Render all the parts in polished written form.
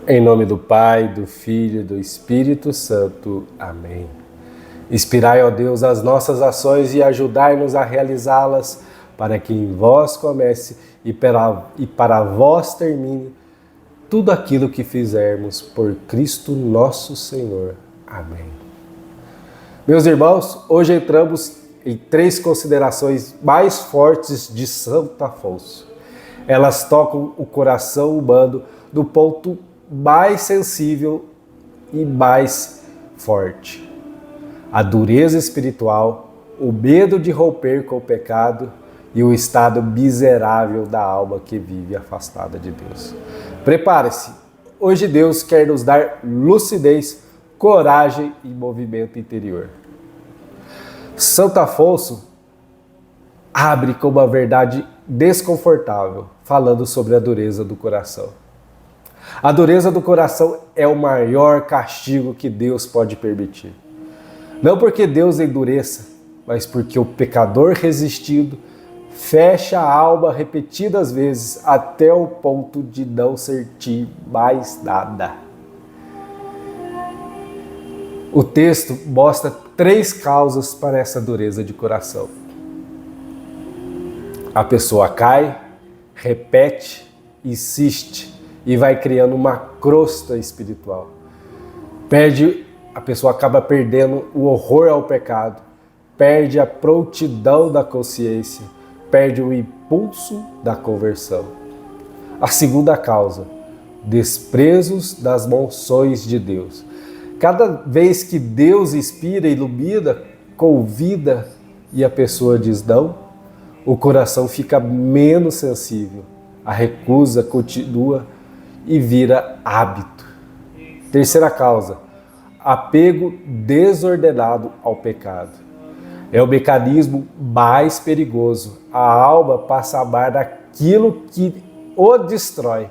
Em nome do Pai, do Filho e do Espírito Santo. Amém. Inspirai, ó Deus, as nossas ações e ajudai-nos a realizá-las, para que em vós comece e para vós termine tudo aquilo que fizermos por Cristo nosso Senhor. Amém. Meus irmãos, hoje entramos em 3 considerações mais fortes de Santo Afonso. Elas tocam o coração humano do ponto mais sensível e mais forte. A dureza espiritual, o medo de romper com o pecado e o estado miserável da alma que vive afastada de Deus. Prepare-se! Hoje Deus quer nos dar lucidez, coragem e movimento interior. Santo Afonso abre com uma verdade desconfortável, falando sobre a dureza do coração. A dureza do coração é o maior castigo que Deus pode permitir. Não porque Deus endureça, mas porque o pecador resistido fecha a alma repetidas vezes até o ponto de não sentir mais nada. O texto mostra 3 causas para essa dureza de coração. A pessoa cai, repete, insiste e vai criando uma crosta espiritual. A pessoa acaba perdendo o horror ao pecado, perde a prontidão da consciência, perde o impulso da conversão. A segunda causa, desprezos das moções de Deus. Cada vez que Deus inspira, ilumina, convida e a pessoa diz não, o coração fica menos sensível, a recusa continua e vira hábito. Terceira causa, apego desordenado ao pecado. É o mecanismo mais perigoso. A alma passa a amar daquilo que o destrói.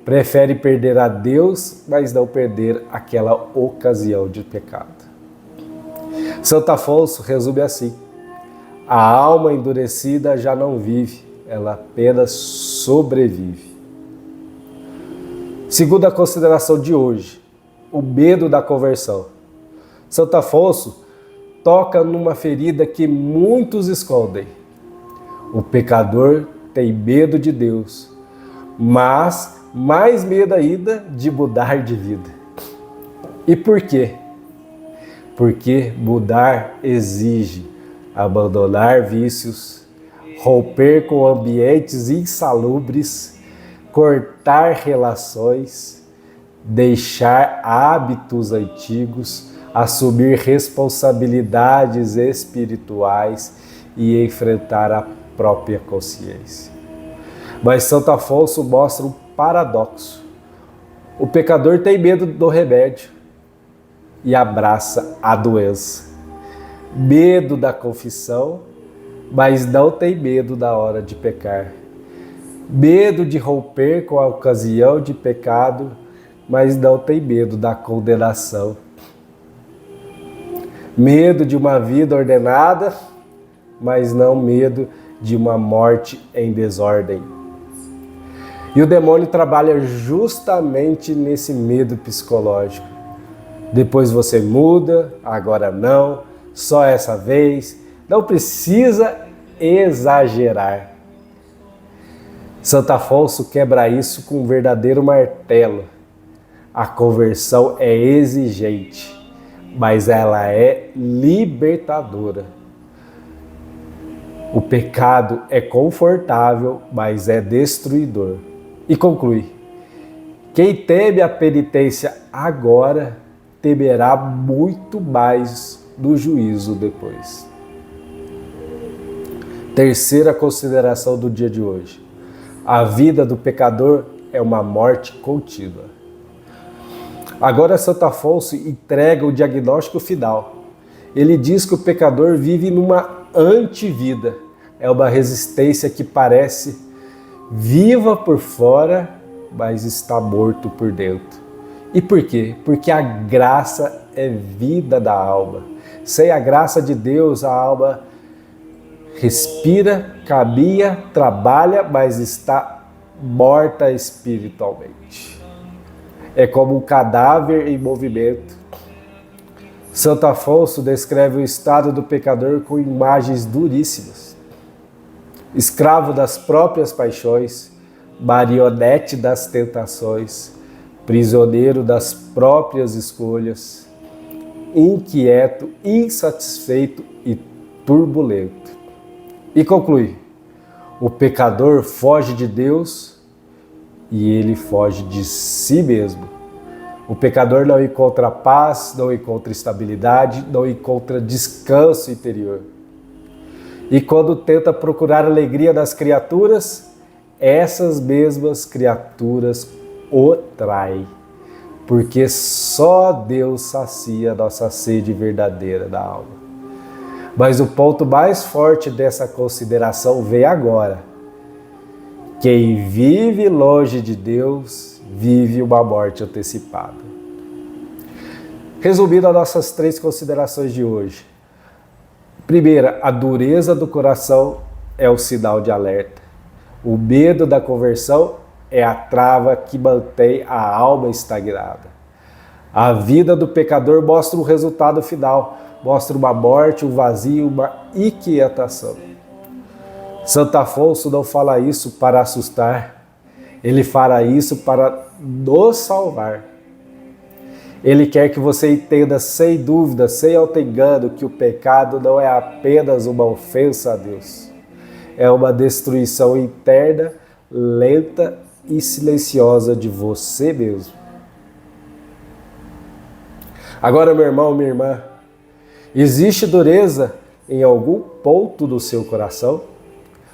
Prefere perder a Deus, mas não perder aquela ocasião de pecado. Santo Afonso resume assim: a alma endurecida já não vive, ela apenas sobrevive. Segunda consideração de hoje, o medo da conversão. Santo Afonso toca numa ferida que muitos escondem. O pecador tem medo de Deus, mas mais medo ainda de mudar de vida. E por quê? Porque mudar exige abandonar vícios, romper com ambientes insalubres, cortar relações, deixar hábitos antigos, assumir responsabilidades espirituais e enfrentar a própria consciência. Mas Santo Afonso mostra um paradoxo. O pecador tem medo do remédio e abraça a doença. Medo da confissão, mas não tem medo da hora de pecar. Medo de romper com a ocasião de pecado, mas não tem medo da condenação. Medo de uma vida ordenada, mas não medo de uma morte em desordem. E o demônio trabalha justamente nesse medo psicológico. Depois você muda, agora não, só essa vez. Não precisa exagerar. Santo Afonso quebra isso com um verdadeiro martelo. A conversão é exigente, mas ela é libertadora. O pecado é confortável, mas é destruidor. E conclui: quem teme a penitência agora, temerá muito mais do juízo depois. Terceira consideração do dia de hoje. A vida do pecador é uma morte contínua. Agora Santo Afonso entrega o diagnóstico final. Ele diz que o pecador vive numa antivida. É uma resistência que parece viva por fora, mas está morto por dentro. E por quê? Porque a graça é vida da alma. Sem a graça de Deus, a alma respira, caminha, trabalha, mas está morta espiritualmente. é como um cadáver em movimento. Santo Afonso descreve o estado do pecador com imagens duríssimas. Escravo das próprias paixões, marionete das tentações, prisioneiro das próprias escolhas, inquieto, insatisfeito e turbulento. E conclui: o pecador foge de Deus e ele foge de si mesmo. O pecador não encontra paz, não encontra estabilidade, não encontra descanso interior. E quando tenta procurar a alegria das criaturas, essas mesmas criaturas o traem. Porque só Deus sacia nossa sede verdadeira da alma. Mas o ponto mais forte dessa consideração vem agora. Quem vive longe de Deus, vive uma morte antecipada. Resumindo as nossas 3 considerações de hoje. Primeira, a dureza do coração é o sinal de alerta. O medo da conversão é a trava que mantém a alma estagnada. A vida do pecador mostra o resultado final, mostra uma morte, um vazio, uma inquietação. Santo Afonso não fala isso para assustar, ele fala isso para nos salvar. Ele quer que você entenda sem dúvida, sem auto-engano, que o pecado não é apenas uma ofensa a Deus. É uma destruição interna, lenta e silenciosa de você mesmo. Agora, meu irmão, minha irmã, existe dureza em algum ponto do seu coração?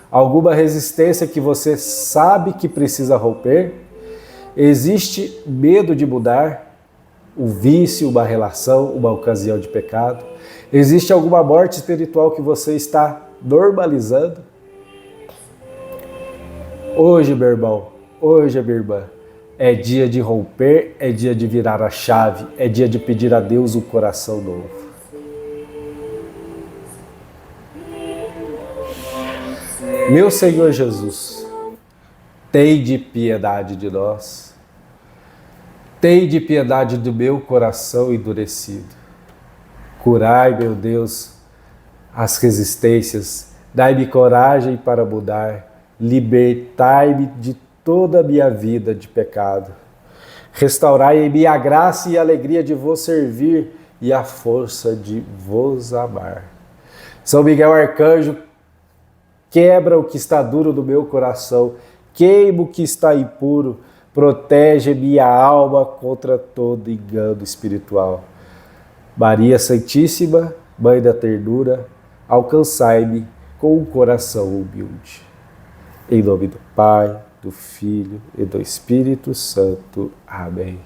Alguma resistência que você sabe que precisa romper? Existe medo de mudar? Um vício, uma relação, uma ocasião de pecado? Existe alguma morte espiritual que você está normalizando? Hoje, meu irmão, hoje, minha irmã, é dia de romper, é dia de virar a chave, é dia de pedir a Deus um coração novo. Meu Senhor Jesus, tende piedade de nós. Tende piedade do meu coração endurecido. Curai, meu Deus, as resistências. Dai-me coragem para mudar. Libertai-me de toda a minha vida de pecado. Restaurai em mim a graça e a alegria de vos servir e a força de vos amar. São Miguel Arcanjo, quebra o que está duro do meu coração, queima o que está impuro, protege minha alma contra todo engano espiritual. Maria Santíssima, Mãe da Ternura, alcançai-me com um coração humilde. Em nome do Pai, do Filho e do Espírito Santo. Amém.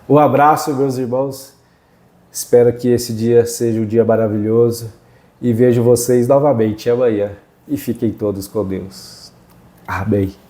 Um abraço, meus irmãos. Espero que esse dia seja um dia maravilhoso e vejo vocês novamente amanhã. E fiquem todos com Deus. Amém.